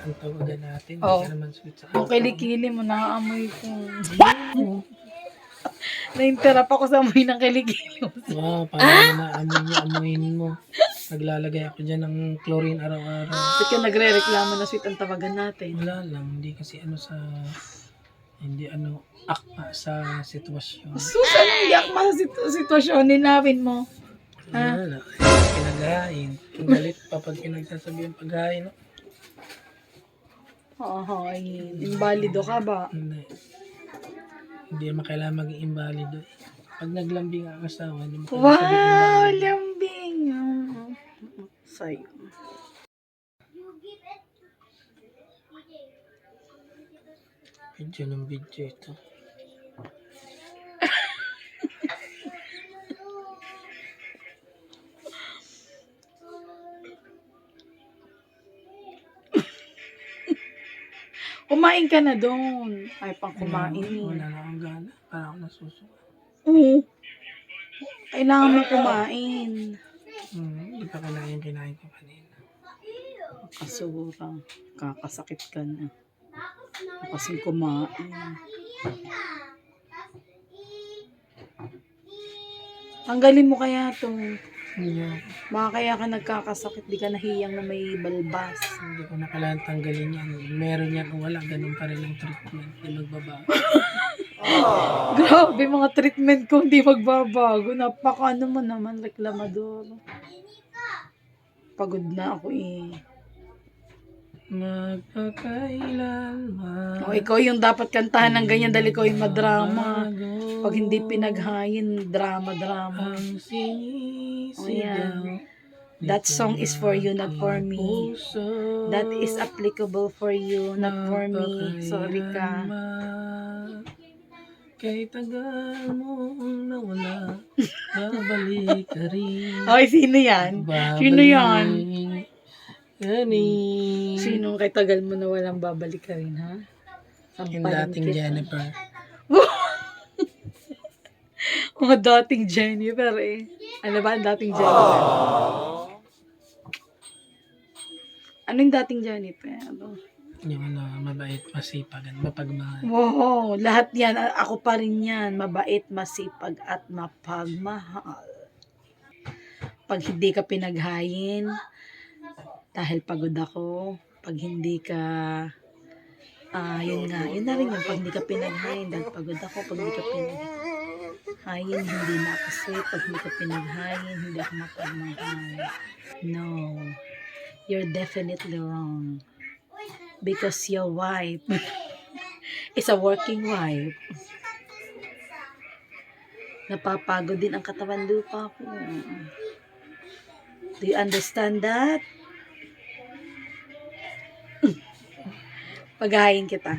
ang tawagan natin. Oh. Hindi ka naman sweet sa Yung akin. kilikili mo, nakaamoy ko. Na-interrupt ako sa amoy ng kilikili mo. Wow, paano mo naamoy niya, amoyin mo. Naglalagay ako dyan ng chlorine araw-araw. Bakit ka nagre-reklamo na sweet ang tawagan natin? Wala lang, hindi kasi akma sa sitwasyon. Susan, hindi ako sa sitwasyon, ninawin mo. Wala, pinaghain. Ang galit pa pag pinagsasabihan paghain. No? Oo, invalido ka ba? Hindi. Hindi naman kailangan maging invalido. Pag naglambing ang asawa, hindi mo kailangan sabihin Wow, invalido. lambing. Sa'yo. Video ng video ito. Kumain ka na doon. Ay, pang kumain Wala eh. na akong gana. Para ako nasusuka. Oo. Kailangan mo kumain. Hindi pa kinain ko kanina. Kasurang. Kakasakit ka na. Kasi kumain. Tanggalin mo kaya to. Hindi, Baka kaya ka nagkakasakit, di ka nahiyang na may balbas. hindi ko na kailangan tanggalin yan. Meron yan kung wala. Ganun pa rin ang treatment. Hindi magbabago. Grabe mga treatment ko, hindi magbabago. Napaka ano mo naman, reklamador. Pagod na ako eh. Magpakailanman. O, ikaw yung dapat kantahan ng ganyan dahil ikaw yung madrama. Pag hindi pinaghayin, drama-drama. Ang sinisigaw. That song is for you, not for me. Puso. That is applicable for you, not for me. Sorry ka. Magpakailanman. Kay tagal mo nawala. Babalik ka rin. Okay, sino yan? Sino yan? Gani. Sino kay tagal mo na walang babalik ka rin, ha? Yung Sampalan dating kita. Jennifer. Mga dating Jennifer eh. Ano ba ang dating Jennifer? Ano yung dating Jennifer? Ano? Yung mabait, masipag, at mapagmahal. Wow, lahat yan. Ako pa rin yan. Mabait, masipag, at mapagmahal. Pag hindi ka pinaghayin, dahil pagod ako, pag hindi ka, yun na rin yun. Pag hindi ka pinaghayin, dahil pagod ako, pag hindi ka pinaghayin, hindi na ako sweet. Pag hindi ka pinaghayin, hindi ako mapagmahal. No, you're definitely wrong. Because your wife is a working wife. Napapagod din ang katawan lupa ko. Do you understand that? Paghahain kita.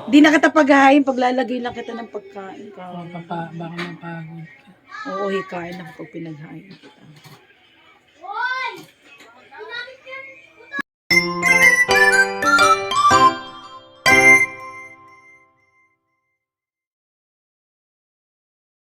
Di na kita paghahain, paglalagay lang kita ng pagkain. Baka mapagod ka. Oo, hikain ako pag pinaghain.